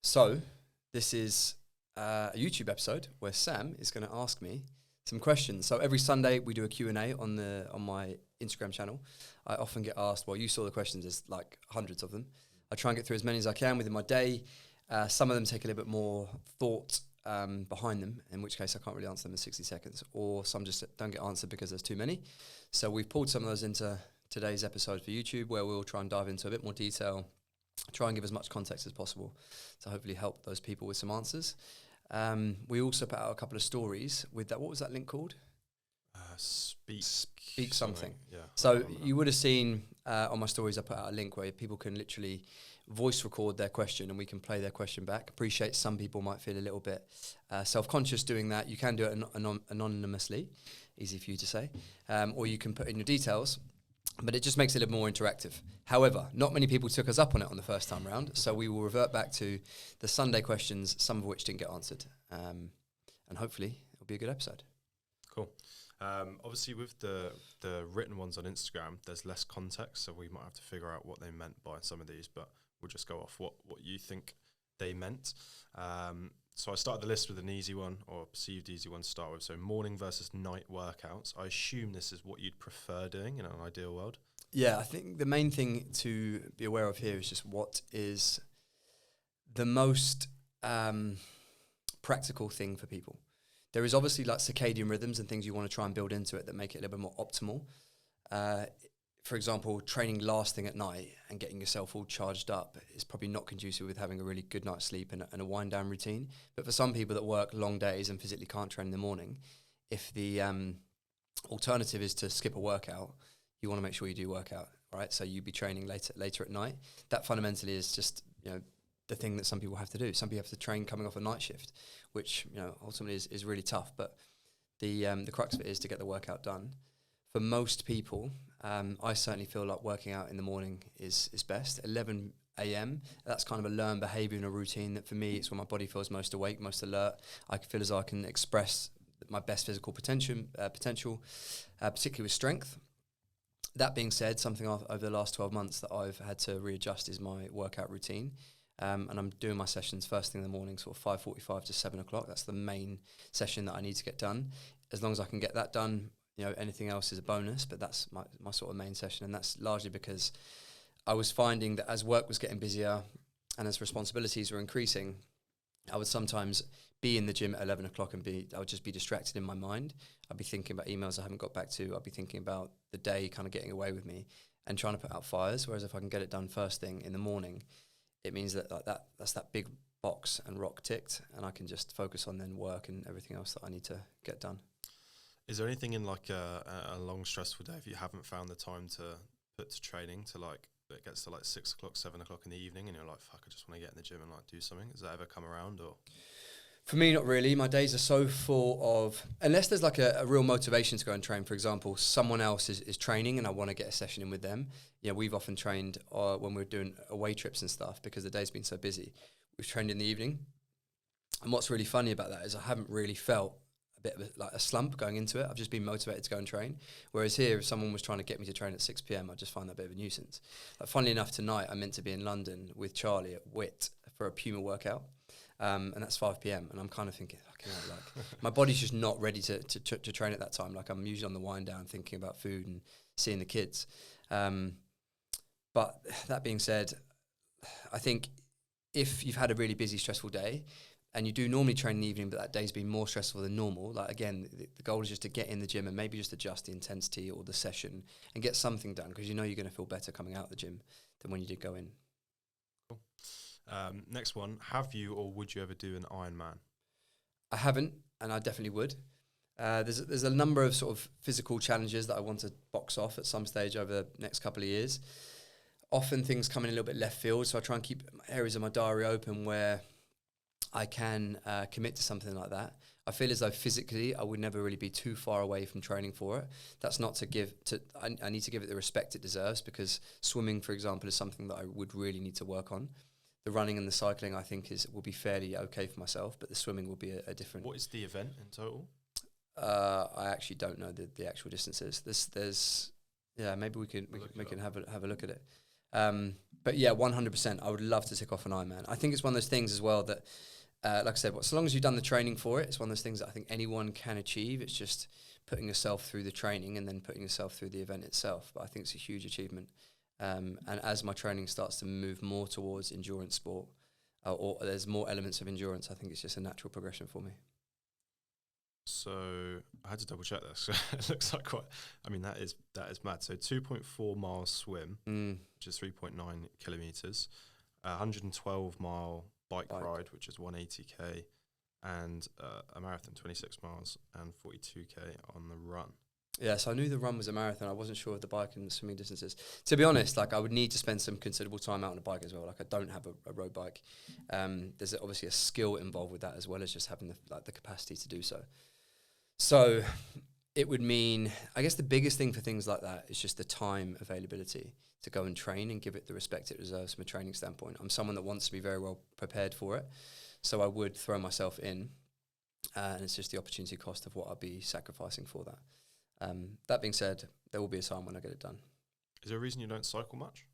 So this is a YouTube episode where Sam is going to ask me some questions. So every Sunday we do a Q&A on my Instagram channel. I often get asked, well, you saw the questions, there's like hundreds of them. I try and get through as many as I can within my day. Some of them take a little bit more thought behind them, in which case I can't really answer them in 60 seconds, or some just don't get answered because there's too many. So we've pulled some of those into today's episode for YouTube, where we'll try and dive into a bit more detail, try and give as much context as possible to hopefully help those people with some answers. We also put out a couple of stories with that. What was that link called? Speak something. Yeah. So you would have seen on my stories, I put out a link where people can literally voice record their question and we can play their question back. Appreciate some people might feel a little bit self-conscious doing that. You can do it anonymously, easy for you to say, or you can put in your details, but it just makes it a little more interactive. However, not many people took us up on it on the first time round, so we will revert back to the Sunday questions, some of which didn't get answered, and hopefully it'll be a good episode. Cool. Obviously, with the written ones on Instagram, there's less context, so we might have to figure out what they meant by some of these, but we'll just go off what you think they meant. So I started the list with an easy one, or a perceived easy one to start with. So morning versus night workouts. I assume this is what you'd prefer doing in an ideal world. Yeah, I think the main thing to be aware of here is just what is the most practical thing for people. There is obviously like circadian rhythms and things you want to try and build into it that make it a little bit more optimal. For example, training last thing at night and getting yourself all charged up is probably not conducive with having a really good night's sleep and a wind down routine. But for some people that work long days and physically can't train in the morning, if the alternative is to skip a workout, you want to make sure you do workout, right? So you'd be training later at night. That fundamentally is just, the thing that some people have to do. Some people have to train coming off a night shift, which, ultimately is really tough. But the crux of it is to get the workout done. For most people, I certainly feel like working out in the morning is best. 11 a.m., that's kind of a learned behavior and a routine that for me, it's when my body feels most awake, most alert. I feel as though I can express my best physical potential, particularly with strength. That being said, something over the last 12 months that I've had to readjust is my workout routine. And I'm doing my sessions first thing in the morning, sort of 5:45 to 7 o'clock. That's the main session that I need to get done. As long as I can get that done, anything else is a bonus, but that's my sort of main session. And that's largely because I was finding that as work was getting busier and as responsibilities were increasing, I would sometimes be in the gym at 11 o'clock and I would just be distracted in my mind. I'd be thinking about emails I haven't got back to. I'd be thinking about the day kind of getting away with me and trying to put out fires. Whereas if I can get it done first thing in the morning, it means that's that big box and rock ticked, and I can just focus on then work and everything else that I need to get done. Is there anything in like a long stressful day if you haven't found the time to put to training to like it gets to like 6 o'clock, 7 o'clock in the evening and you're like, fuck, I just want to get in the gym and like do something? Has that ever come around? Or for me, not really. My days are so full of, unless there's like a real motivation to go and train. For example, someone else is training and I want to get a session in with them. We've often trained when we're doing away trips and stuff because the day's been so busy. We've trained in the evening. And what's really funny about that is I haven't really felt a bit of a slump going into it. I've just been motivated to go and train. Whereas here, if someone was trying to get me to train at 6 p.m, I'd just find that a bit of a nuisance. Funnily enough, tonight I'm meant to be in London with Charlie at WIT for a Puma workout. And that's 5 p.m. And I'm kind of thinking, my body's just not ready to train at that time. Like I'm usually on the wind down thinking about food and seeing the kids. But that being said, I think if you've had a really busy, stressful day and you do normally train in the evening, but that day's been more stressful than normal, like again, the goal is just to get in the gym and maybe just adjust the intensity or the session and get something done because you're going to feel better coming out of the gym than when you did go in. Cool. Next one, have you or would you ever do an Ironman? I haven't, and I definitely would. There's a number of sort of physical challenges that I want to box off at some stage over the next couple of years. Often things come in a little bit left field, so I try and keep areas of my diary open where I can commit to something like that. I feel as though physically I would never really be too far away from training for it. That's not to give to. I need to give it the respect it deserves because swimming, for example, is something that I would really need to work on. The running and the cycling, I think, will be fairly okay for myself, but the swimming will be a different. What is the event in total? I actually don't know the actual distances. Maybe we can have a look at it. But yeah, 100%. I would love to tick off an Ironman. I think it's one of those things as well that, like I said, so long as you've done the training for it, it's one of those things that I think anyone can achieve. It's just putting yourself through the training and then putting yourself through the event itself. But I think it's a huge achievement. And as my training starts to move more towards endurance sport, or there's more elements of endurance, I think it's just a natural progression for me. So I had to double check this. It looks like that is mad. So 2.4 miles swim, which is 3.9 kilometers, 112 mile bike ride, which is 180k, and a marathon, 26 miles and 42k on the run. Yeah, so I knew the run was a marathon. I wasn't sure of the bike and swimming distances. To be honest, I would need to spend some considerable time out on a bike as well. I don't have a road bike. There's obviously a skill involved with that as well as just having the capacity to do so. So it would mean, I guess the biggest thing for things like that is just the time availability to go and train and give it the respect it deserves from a training standpoint. I'm someone that wants to be very well prepared for it, so I would throw myself in, and it's just the opportunity cost of what I'd be sacrificing for that. That being said, there will be a time when I get it done. Is there a reason you don't cycle much?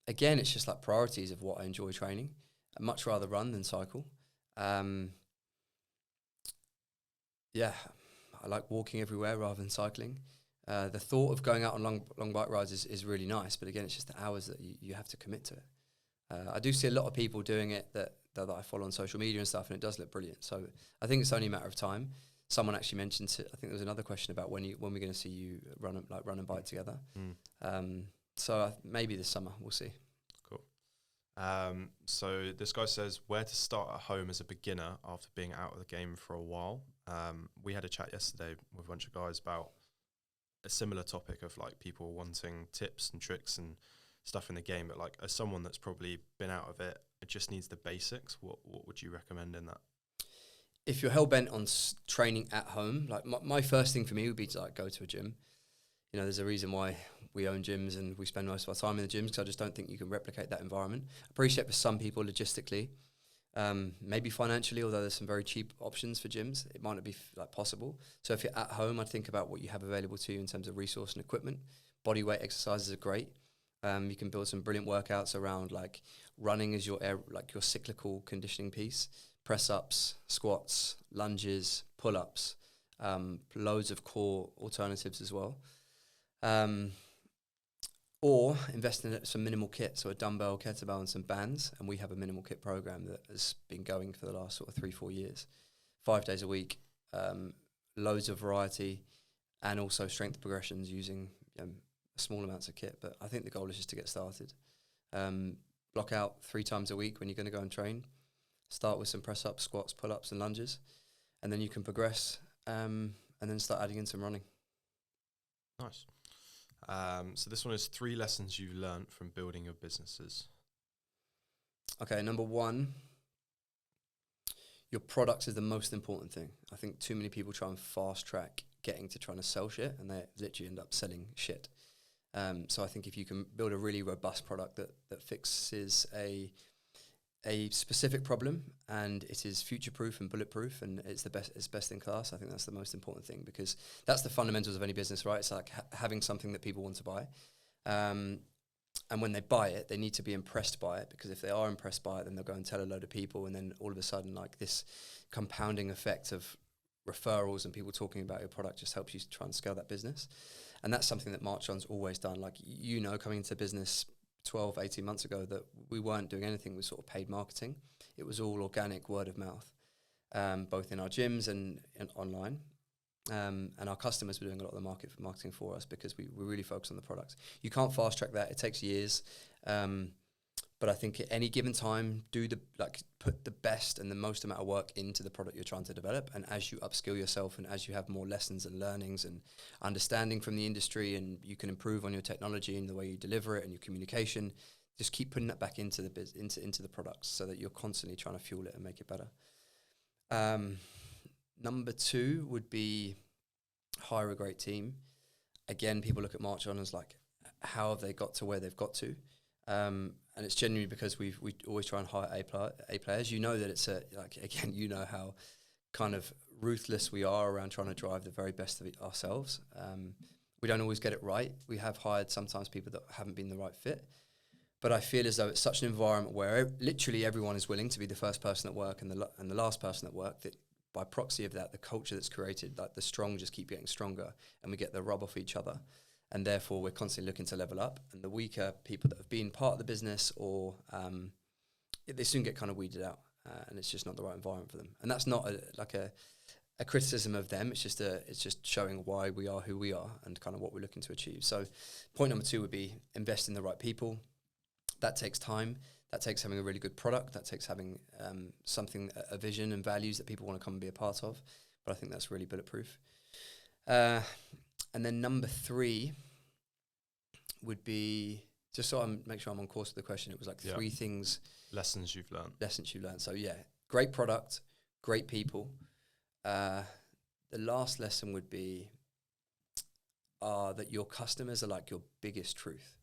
Again, it's just like priorities of what I enjoy training. I'd much rather run than cycle. Yeah, I like walking everywhere rather than cycling. The thought of going out on long bike rides is really nice, but again, it's just the hours that you have to commit to it. I do see a lot of people doing it that I follow on social media and stuff, and it does look brilliant. So I think it's only a matter of time. Someone actually mentioned I think there was another question about when we're going to see you run and bike together. So maybe this summer, we'll see. Cool. So this guy says, where to start at home as a beginner after being out of the game for a while. We had a chat yesterday with a bunch of guys about a similar topic of like people wanting tips and tricks and stuff in the game, but like as someone that's probably been out of it, it just needs the basics. What would you recommend in that? If you're hell-bent on training at home, like my first thing for me would be to like go to a gym. You know, there's a reason why we own gyms and we spend most of our time in the gyms, because I just don't think you can replicate that environment. I appreciate for some people logistically, maybe financially, although there's some very cheap options for gyms, it might not be possible. So if you're at home, I'd think about what you have available to you in terms of resource and equipment. Body weight exercises are great. You can build some brilliant workouts around like running as your cyclical conditioning piece. Press ups, squats, lunges, pull ups, loads of core alternatives as well. Or invest in some minimal kit, so a dumbbell, kettlebell, and some bands. And we have a minimal kit program that has been going for the last sort of 3-4 years, 5 days a week, loads of variety, and also strength progressions using small amounts of kit. But I think the goal is just to get started. Block out 3 times a week when you're going to go and train. Start with some press-ups, squats, pull-ups, and lunges, and then you can progress, and then start adding in some running. Nice. So this one is 3 lessons you've learned from building your businesses. Okay, number 1, your product is the most important thing. I think too many people try and fast-track getting to trying to sell shit, and they literally end up selling shit. So I think if you can build a really robust product that fixes a specific problem, and it is future-proof and bulletproof, and it's best in class, I think that's the most important thing, because that's the fundamentals of any business, right? It's like having something that people want to buy. And when they buy it, they need to be impressed by it, because if they are impressed by it, then they'll go and tell a load of people, and then all of a sudden, like this compounding effect of referrals and people talking about your product just helps you try and scale that business. And that's something that Marchon's always done. Like, coming into business 12, 18 months ago, that we weren't doing anything with sort of paid marketing. It was all organic word of mouth, both in our gyms and online. And our customers were doing a lot of the marketing for us, because we really focus on the products. You can't fast track that. It takes years. But I think at any given time, put the best and the most amount of work into the product you're trying to develop. And as you upskill yourself, and as you have more lessons and learnings and understanding from the industry, and you can improve on your technology and the way you deliver it and your communication, just keep putting that back into the products, so that you're constantly trying to fuel it and make it better. Number 2 would be hire a great team. Again, people look at Marchon as like, how have they got to where they've got to? And it's genuinely because we always try and hire A players. You know that it's you know how kind of ruthless we are around trying to drive the very best of ourselves. We don't always get it right. We have hired sometimes people that haven't been the right fit. But I feel as though it's such an environment where literally everyone is willing to be the first person at work and the last person at work, that by proxy of that, the culture that's created, like the strong just keep getting stronger and we get the rub off each other. And therefore, we're constantly looking to level up. And the weaker people that have been part of the business or they soon get kind of weeded out and it's just not the right environment for them. And that's not a criticism of them. It's just showing why we are who we are and kind of what we're looking to achieve. So point number 2 would be invest in the right people. That takes time. That takes having a really good product. That takes having a vision and values that people want to come and be a part of. But I think that's really bulletproof. And then number 3 would be, just so I make sure I'm on course with the question, it was like 3 things. Lessons you've learned. So yeah, great product, great people. The last lesson would be that your customers are like your biggest truth.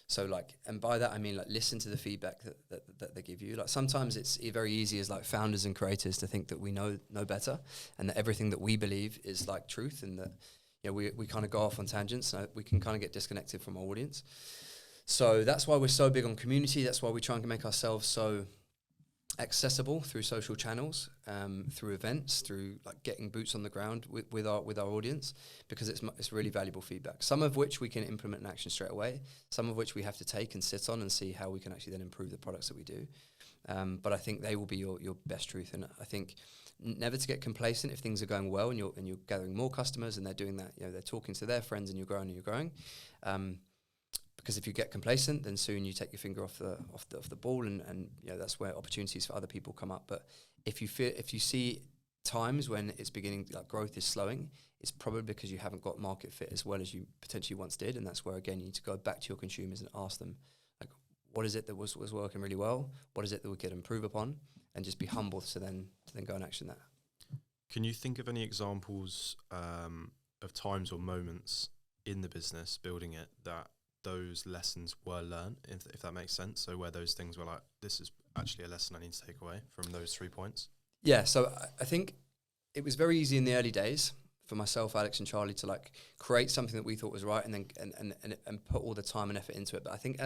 So like, and by that I mean like listen to the feedback that they give you. Like sometimes it's very easy as like founders and creators to think that we know better and that everything that we believe is like truth, and that we kind of go off on tangents and we can kind of get disconnected from our audience. So that's why we're so big on community. That's why we try and make ourselves so accessible through social channels, through events, through like getting boots on the ground with our audience, because it's really valuable feedback. Some of which we can implement in action straight away. Some of which we have to take and sit on and see how we can actually then improve the products that we do. But I think they will be your best truth. And I think never to get complacent if things are going well and you're gathering more customers and they're doing that. They're talking to their friends and you're growing. Because if you get complacent, then soon you take your finger off the ball, and that's where opportunities for other people come up. But if you see times when it's beginning, like growth is slowing, it's probably because you haven't got market fit as well as you potentially once did, and that's where again you need to go back to your consumers and ask them, like, what is it that was working really well? What is it that we could improve upon? And just be humble to then go and action that. Can you think of any examples of times or moments in the business building it that those lessons were learned, if that makes sense? So where those things were like, this is actually a lesson I need to take away from those 3 points? Yeah, so I think it was very easy in the early days for myself, Alex and Charlie to like create something that we thought was right and then and put all the time and effort into it. But I think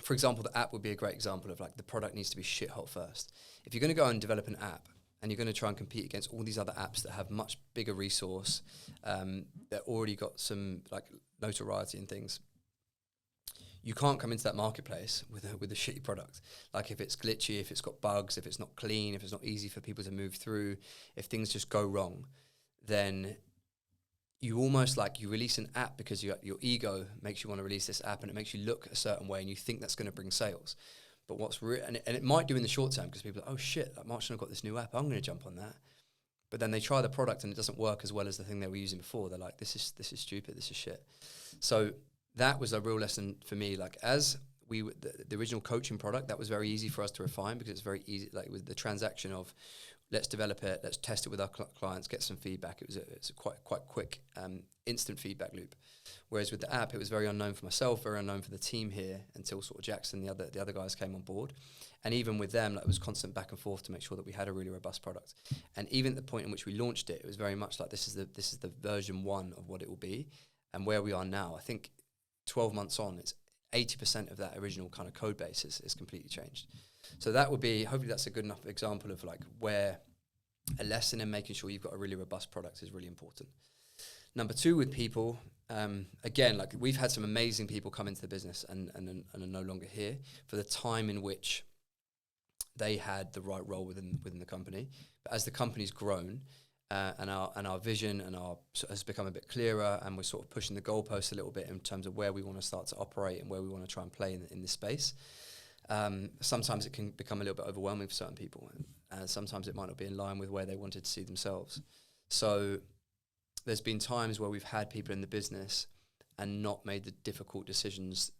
for example, the app would be a great example of like the product needs to be shit hot first. If you're going to go and develop an app and you're going to try and compete against all these other apps that have much bigger resource, that already got some like notoriety and things, you can't come into that marketplace with a shitty product. Like if it's glitchy, if it's got bugs, if it's not clean, if it's not easy for people to move through, if things just go wrong, then you almost like you release an app because your ego makes you want to release this app and it makes you look a certain way and you think that's going to bring sales. But what's real, and it might do in the short term because people are like, oh shit, like Marchon have got this new app, I'm going to jump on that. But then they try the product and it doesn't work as well as the thing they were using before. They're like, this is stupid, this is shit. So that was a real lesson for me. Like as the original coaching product, that was very easy for us to refine because it's very easy. Like with the transaction of let's develop it, let's test it with our clients, get some feedback. It's a quite quick, instant feedback loop. Whereas with the app, it was very unknown for myself, very unknown for the team here until sort of Jackson, the other guys came on board. And even with them, like, it was constant back and forth to make sure that we had a really robust product. And even at the point in which we launched it, it was very much like this is the version 1 of what it will be. And where we are now, I think 12 months on, it's 80% of that original kind of code base is completely changed. So that would be, hopefully that's a good enough example of like where a lesson in making sure you've got a really robust product is really important. Number 2 with people, again, like we've had some amazing people come into the business and are no longer here for the time in which they had the right role within the company. But as the company's grown and our vision has become a bit clearer, and we're sort of pushing the goalposts a little bit in terms of where we want to start to operate and where we want to try and play in this space. Sometimes it can become a little bit overwhelming for certain people, and sometimes it might not be in line with where they wanted to see themselves. So there's been times where we've had people in the business and not made the difficult decisions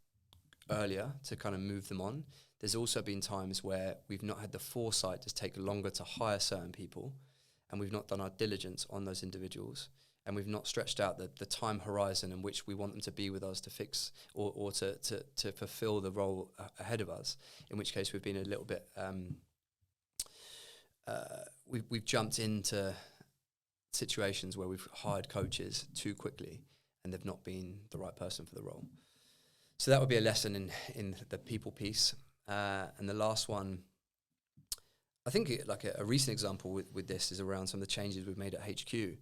earlier to kind of move them on. There's also been times where we've not had the foresight to take longer to hire certain people, and we've not done our diligence on those individuals, and we've not stretched out the time horizon in which we want them to be with us to fix or to fulfill the role ahead of us, in which case we've been a little bit, we've jumped into situations where we've hired coaches too quickly and they've not been the right person for the role. So that would be a lesson in the people piece. And the last one, I think a recent example with this is around some of the changes we've made at HQ.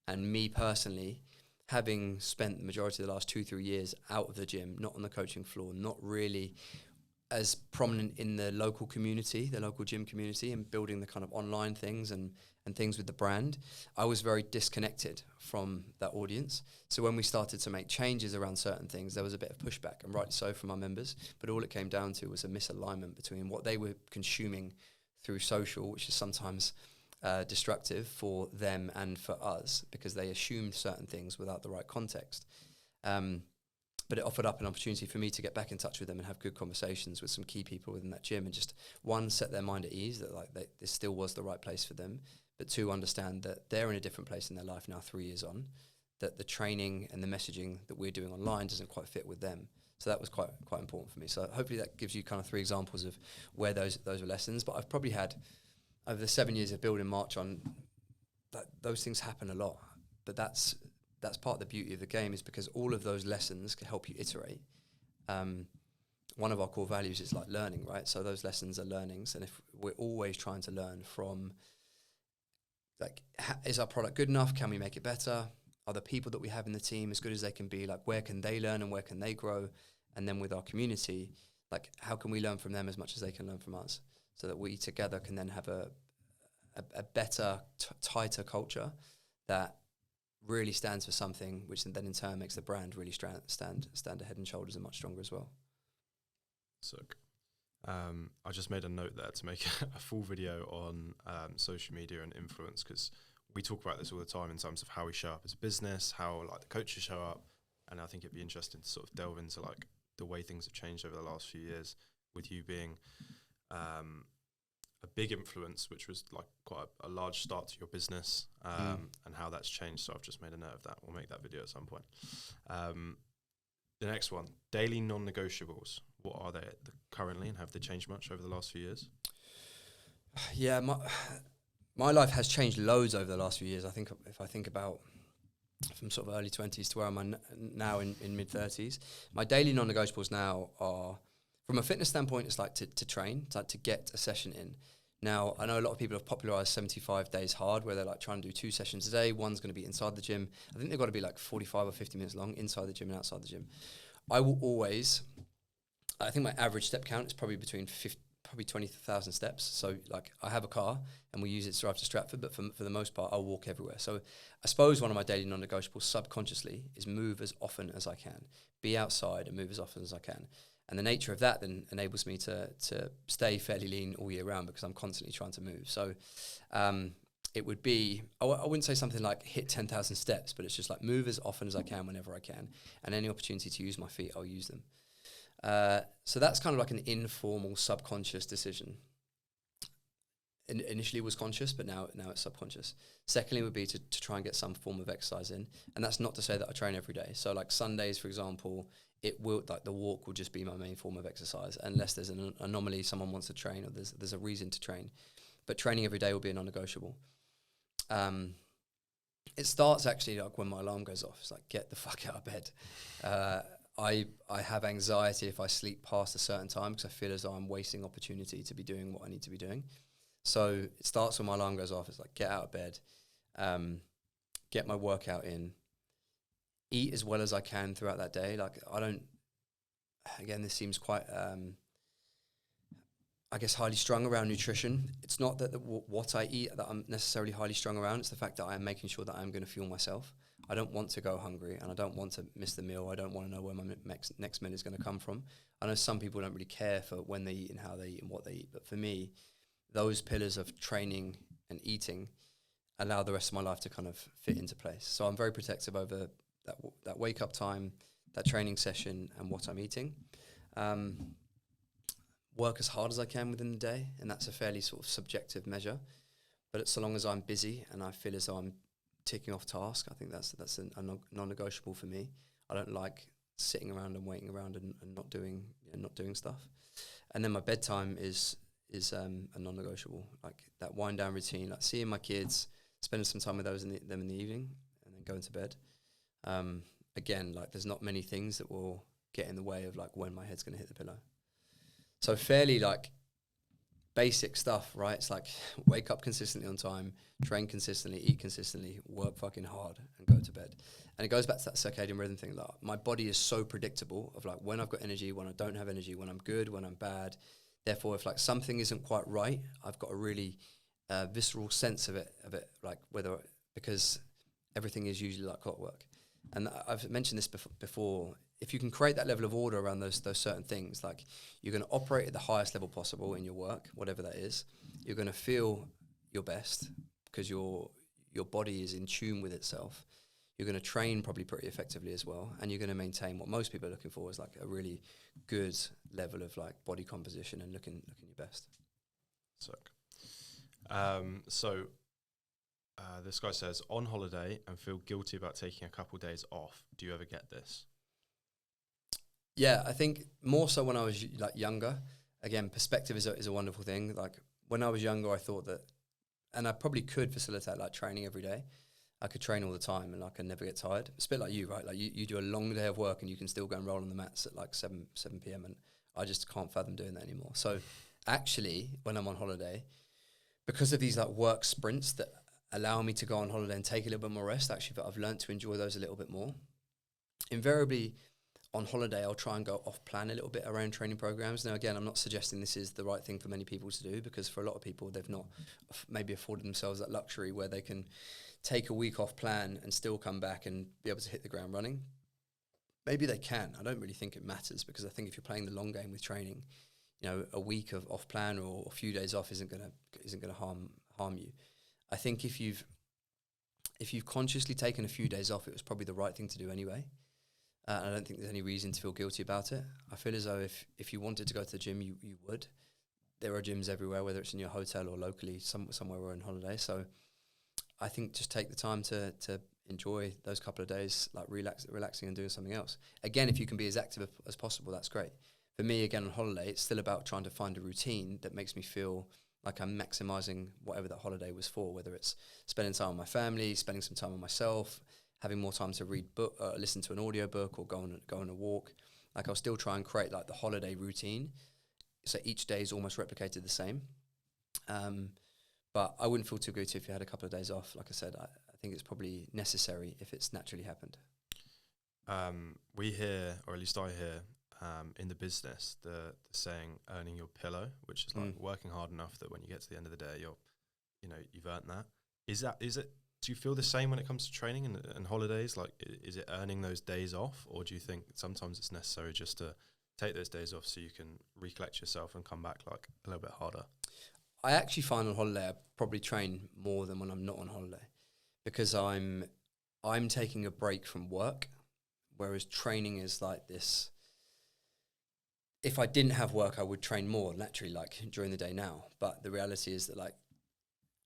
And me personally, having spent the majority of the last 2-3 years out of the gym, not on the coaching floor, not really as prominent in the local community, the local gym community, and building the kind of online things and things with the brand, I was very disconnected from that audience. So when we started to make changes around certain things, there was a bit of pushback, and rightly so from our members. But all it came down to was a misalignment between what they were consuming through social, which is sometimes destructive for them and for us, because they assumed certain things without the right context. But it offered up an opportunity for me to get back in touch with them and have good conversations with some key people within that gym, and just, one, set their mind at ease that this still was the right place for them, but two, understand that they're in a different place in their life now 3 years on, that the training and the messaging that we're doing online doesn't quite fit with them. So that was quite important for me. So hopefully that gives you kind of 3 examples of where those were lessons. But I've probably had, over the 7 years of building Marchon, those things happen a lot. But that's part of the beauty of the game, is because all of those lessons can help you iterate. One of our core values is like learning, right? So those lessons are learnings. And if we're always trying to learn from, like, is our product good enough? Can we make it better? Are the people that we have in the team as good as they can be? Like, where can they learn and where can they grow? And then with our community, like, how can we learn from them as much as they can learn from us, so that we together can then have a better, tighter culture that really stands for something, which then in turn makes the brand really stand head and shoulders and much stronger as well. Sick. I just made a note there to make a full video on social media and influence, because we talk about this all the time in terms of how we show up as a business, how like the coaches show up, and I think it'd be interesting to sort of delve into like the way things have changed over the last few years, with you being a big influence, which was like quite a large start to your business, and how that's changed. So I've just made a note of that. We'll make that video at some point. The next one, daily non-negotiables. What are they currently, and have they changed much over the last few years? Yeah, my life has changed loads over the last few years. I think if I think about from sort of early 20s to where I'm now in mid 30s, my daily non-negotiables now are, from a fitness standpoint, it's like to train, it's like to get a session in. Now, I know a lot of people have popularized 75 days hard, where they're like trying to do 2 sessions a day. One's going to be inside the gym. I think they've got to be like 45 or 50 minutes long, inside the gym and outside the gym. I will always, I think my average step count is probably between 20,000 steps. So like, I have a car and we use it to drive to Stratford, but for the most part, I'll walk everywhere. So I suppose one of my daily non-negotiables subconsciously is move as often as I can, be outside and move as often as I can. And the nature of that then enables me to stay fairly lean all year round, because I'm constantly trying to move. So it would be, I wouldn't say something like hit 10,000 steps, but it's just like move as often as I can whenever I can. And any opportunity to use my feet, I'll use them. So that's kind of like an informal, subconscious decision. Initially was conscious, but now it's subconscious. Secondly would be to try and get some form of exercise in. And that's not to say that I train every day. So like Sundays, for example, it will, like, the walk will just be my main form of exercise, unless there's an anomaly, someone wants to train, or there's a reason to train. But training every day will be a non-negotiable. It starts actually like when my alarm goes off. It's like, get the fuck out of bed. I have anxiety if I sleep past a certain time, because I feel as though I'm wasting opportunity to be doing what I need to be doing. So it starts when my alarm goes off. It's like, get out of bed, get my workout in, eat as well as I can throughout that day. Like, I don't, again, this seems quite, I guess, highly strung around nutrition. It's not that what I eat that I'm necessarily highly strung around. It's the fact that I am making sure that I'm going to fuel myself. I don't want to go hungry, and I don't want to miss the meal. I don't want to know where my next meal is going to come from. I know some people don't really care for when they eat and how they eat and what they eat. But for me, those pillars of training and eating allow the rest of my life to kind of fit into place. So I'm very protective over that wake up time, that training session, and what I'm eating. Work as hard as I can within the day, and that's a fairly sort of subjective measure. But it's so long as I'm busy and I feel as though I'm ticking off task, I think that's a non-negotiable for me. I don't like sitting around and waiting around and not doing stuff. And then my bedtime is a non-negotiable. Like that wind down routine, like seeing my kids, spending some time with them in the evening, and then going to bed. again, like there's not many things that will get in the way of like when my head's going to hit the pillow. So fairly like basic stuff, right? It's like wake up consistently on time, train consistently, eat consistently, work fucking hard, and go to bed. And it goes back to that circadian rhythm thing. Like my body is so predictable of like when I've got energy, when I don't have energy, when I'm good, when I'm bad. Therefore, if like something isn't quite right, I've got a really visceral sense of it, like whether, because everything is usually like clockwork. And I've mentioned this before. If you can create that level of order around those certain things, like you're going to operate at the highest level possible in your work, whatever that is. You're going to feel your best because your body is in tune with itself. You're going to train probably pretty effectively as well, and you're going to maintain what most people are looking for is like a really good level of like body composition and looking your best. Sick. This guy says, on holiday and feel guilty about taking a couple days off. Do you ever get this? Yeah, I think more so when I was like younger. Again, perspective is a wonderful thing. Like when I was younger, I thought that, and I probably could facilitate like training every day. I could train all the time and like I never get tired. It's a bit like you, right? Like you do a long day of work and you can still go and roll on the mats at like 7 p.m. and I just can't fathom doing that anymore. So actually, when I'm on holiday, because of these like work sprints that allow me to go on holiday and take a little bit more rest, actually, I've learned to enjoy those a little bit more. Invariably, on holiday, I'll try and go off plan a little bit around training programs. Now, again, I'm not suggesting this is the right thing for many people to do, because for a lot of people, they've not maybe afforded themselves that luxury where they can take a week off plan and still come back and be able to hit the ground running. Maybe they can. I don't really think it matters, because I think if you're playing the long game with training, you know, a week of off plan or a few days off isn't gonna harm you. I think if you've consciously taken a few days off, it was probably the right thing to do anyway. I don't think there's any reason to feel guilty about it. I feel as though if you wanted to go to the gym, you would. There are gyms everywhere, whether it's in your hotel or locally, somewhere we're on holiday. So I think just take the time to enjoy those couple of days, like relaxing and doing something else. Again, if you can be as active as possible, that's great. For me, again, on holiday, it's still about trying to find a routine that makes me feel like I'm maximizing whatever that holiday was for, whether it's spending time with my family, spending some time with myself, having more time to listen to an audiobook or go on a walk. Like I'll still try and create like the holiday routine, so each day is almost replicated the same. But I wouldn't feel too guilty if you had a couple of days off. Like I said, I think it's probably necessary if it's naturally happened. We hear, or at least I hear, in the business, the saying "earning your pillow," which is like working hard enough that when you get to the end of the day, you've earned that. Is it? Do you feel the same when it comes to training and holidays? Like, is it earning those days off, or do you think sometimes it's necessary just to take those days off so you can recollect yourself and come back like a little bit harder? I actually find on holiday I probably train more than when I'm not on holiday, because I'm taking a break from work, whereas training is like this. If I didn't have work, I would train more naturally, like during the day now. But the reality is that like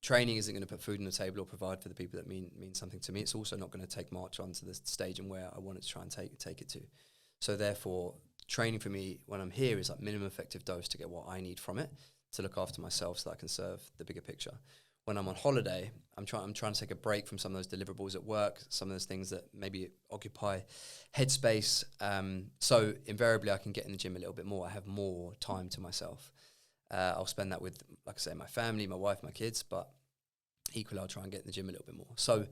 training isn't going to put food on the table or provide for the people that mean something to me. It's also not going to take Marchon to the stage and where I want it to try and take it to. So therefore, training for me when I'm here is like minimum effective dose to get what I need from it to look after myself so that I can serve the bigger picture. When I'm on holiday, I'm trying to take a break from some of those deliverables at work, some of those things that maybe occupy headspace. So invariably, I can get in the gym a little bit more. I have more time to myself. I'll spend that with, like I say, my family, my wife, my kids, but equally I'll try and get in the gym a little bit more. So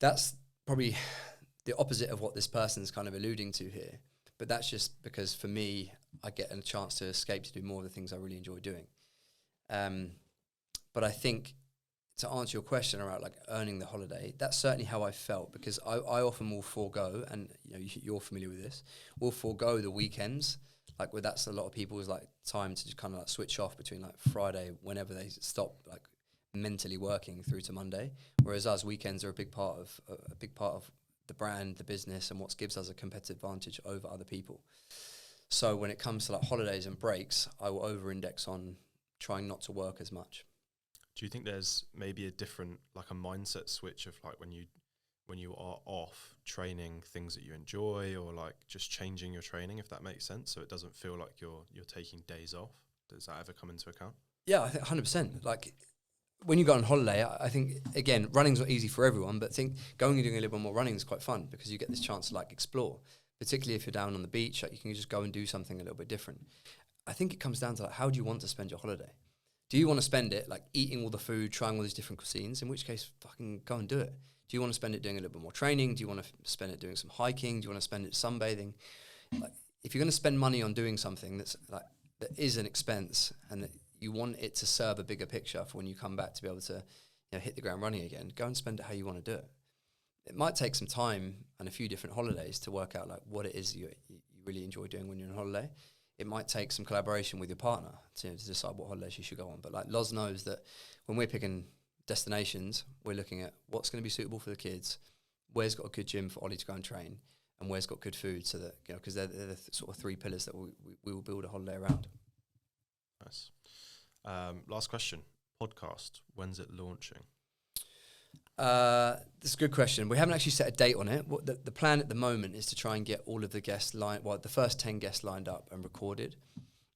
that's probably the opposite of what this person's kind of alluding to here. But that's just because for me, I get a chance to escape to do more of the things I really enjoy doing. But I think to answer your question around like earning the holiday, that's certainly how I felt, because I often will forego, and you're familiar with this, will forego the weekends. Like where that's a lot of people's like time to just kind of like switch off between like Friday, whenever they stop like mentally working, through to Monday. Whereas us, weekends are a big part of the brand, the business, and what gives us a competitive advantage over other people. So when it comes to like holidays and breaks, I will over-index on trying not to work as much. Do you think there's maybe a different, like a mindset switch of like when you are off, training things that you enjoy, or like just changing your training, if that makes sense, so it doesn't feel like you're taking days off? Does that ever come into account? Yeah, I think 100%. Like when you go on holiday, I think, again, running's not easy for everyone, but I think going and doing a little bit more running is quite fun because you get this chance to like explore, particularly if you're down on the beach, like you can just go and do something a little bit different. I think it comes down to like, how do you want to spend your holiday? Do you want to spend it like eating all the food, trying all these different cuisines, in which case fucking go and do it. Do you want to spend it doing a little bit more training? Do you want to spend it doing some hiking? Do you want to spend it sunbathing? Like, if you're going to spend money on doing something that's like, that is an expense and that you want it to serve a bigger picture for when you come back to be able to, you know, hit the ground running again, go and spend it how you want to do it. It might take some time and a few different holidays to work out like what it is you really enjoy doing when you're on holiday. It might take some collaboration with your partner to decide what holidays you should go on. But like Loz knows that when we're picking destinations, we're looking at what's going to be suitable for the kids, where's got a good gym for Ollie to go and train, and where's got good food, so that, you know, because they're the sort of three pillars that we will build a holiday around. Nice. Last question. Podcast. When's it launching? That's a good question. We haven't actually set a date on it. What the plan at the moment is to try and get all of the guests the first 10 guests lined up and recorded.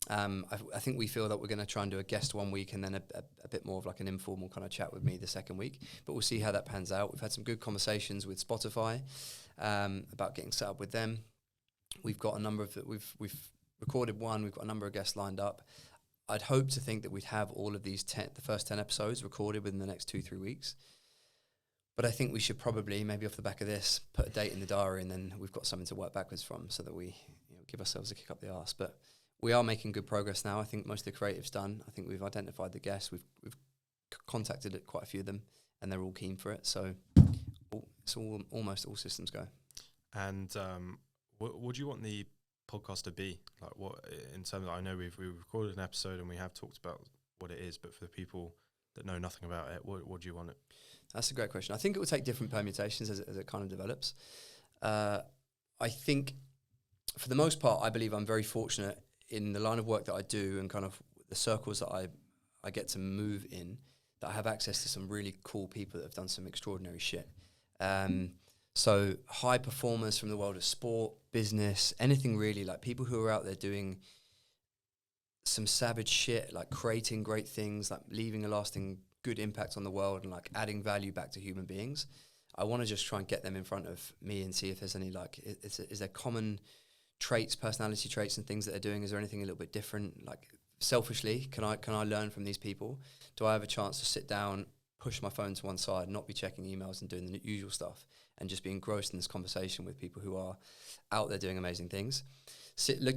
I think we feel that we're going to try and do a guest one week and then a bit more of like an informal kind of chat with me the second week. But we'll see how that pans out. We've had some good conversations with Spotify about getting set up with them. We've got a number of we've recorded one. We've got a number of guests lined up. I'd hope to think that we'd have all of these the first 10 episodes recorded within the next 2-3 weeks. But I think we should probably, maybe off the back of this, put a date in the diary, and then we've got something to work backwards from so that we, you know, give ourselves a kick up the arse. But we are making good progress now. I think most of the creative's done. I think we've identified the guests. We've contacted quite a few of them, and they're all keen for it. So it's almost all systems go. And what do you want the podcast to be? Like, what in terms of, I know we've recorded an episode and we have talked about what it is, but for the people that know nothing about it, what do you want it? That's a great question. I think it will take different permutations as it kind of develops. I think, for the most part, I believe I'm very fortunate in the line of work that I do and kind of the circles that I get to move in, that I have access to some really cool people that have done some extraordinary shit. So high performers from the world of sport, business, anything really, like people who are out there doing some savage shit, like creating great things, like leaving a lasting good impact on the world and like adding value back to human beings. I want to just try and get them in front of me and see if there's any like, is there common traits, personality traits and things that they're doing? Is there anything a little bit different? Like selfishly, can I learn from these people? Do I have a chance to sit down, push my phone to one side, not be checking emails and doing the usual stuff, and just be engrossed in this conversation with people who are out there doing amazing things?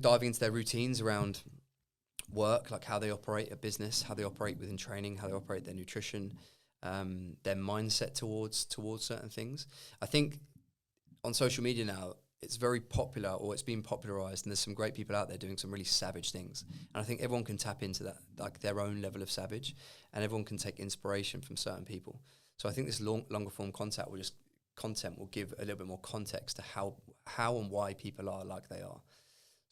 Diving into their routines around work, like how they operate a business, how they operate within training, how they operate their nutrition, their mindset towards certain things. I think on social media now, it's very popular, or it's been popularized, and there's some great people out there doing some really savage things. And I think everyone can tap into that, like their own level of savage, and everyone can take inspiration from certain people. So I think this longer form content will give a little bit more context to how and why people are like they are.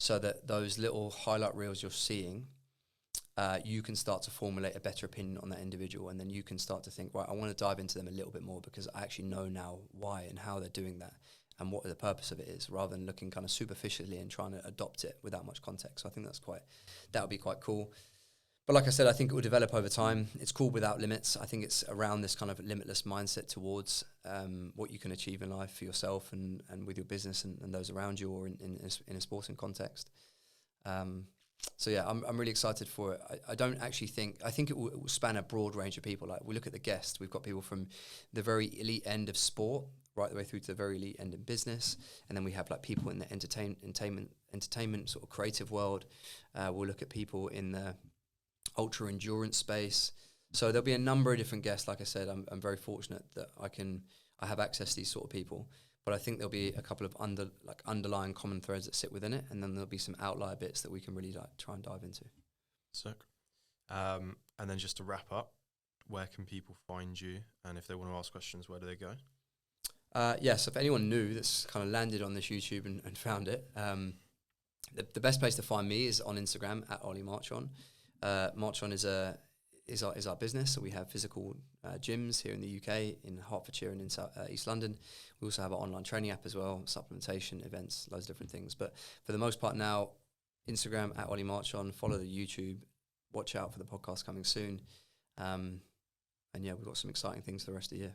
So that those little highlight reels you're seeing, you can start to formulate a better opinion on that individual, and then you can start to think, right, I want to dive into them a little bit more because I actually know now why and how they're doing that and what the purpose of it is, rather than looking kind of superficially and trying to adopt it without much context. So I think that would be quite cool. But like I said, I think it will develop over time. It's called Without Limits. I think it's around this kind of limitless mindset towards what you can achieve in life for yourself and with your business and those around you, or in a sporting context. So yeah, I'm really excited for it. I think it will span a broad range of people. Like we look at the guests, we've got people from the very elite end of sport right the way through to the very elite end in business, and then we have like people in the entertainment sort of creative world. We'll look at people in the ultra endurance space. So there'll be a number of different guests. Like I said, I'm very fortunate that I have access to these sort of people. But I think there'll be a couple of underlying common threads that sit within it, and then there'll be some outlier bits that we can really like try and dive into. Sick. And then just to wrap up, where can people find you? And if they want to ask questions, where do they go? So if anyone new that's kind of landed on this YouTube and found it, the best place to find me is on Instagram at Ollie Marchon. Marchon is our business, so we have physical gyms here in the UK, in Hertfordshire and in East London. We also have our online training app as well, supplementation, events, loads of different things. But for the most part now, Instagram at Ollie Marchon, follow the YouTube, watch out for the podcast coming soon. yeah, we've got some exciting things for the rest of the year.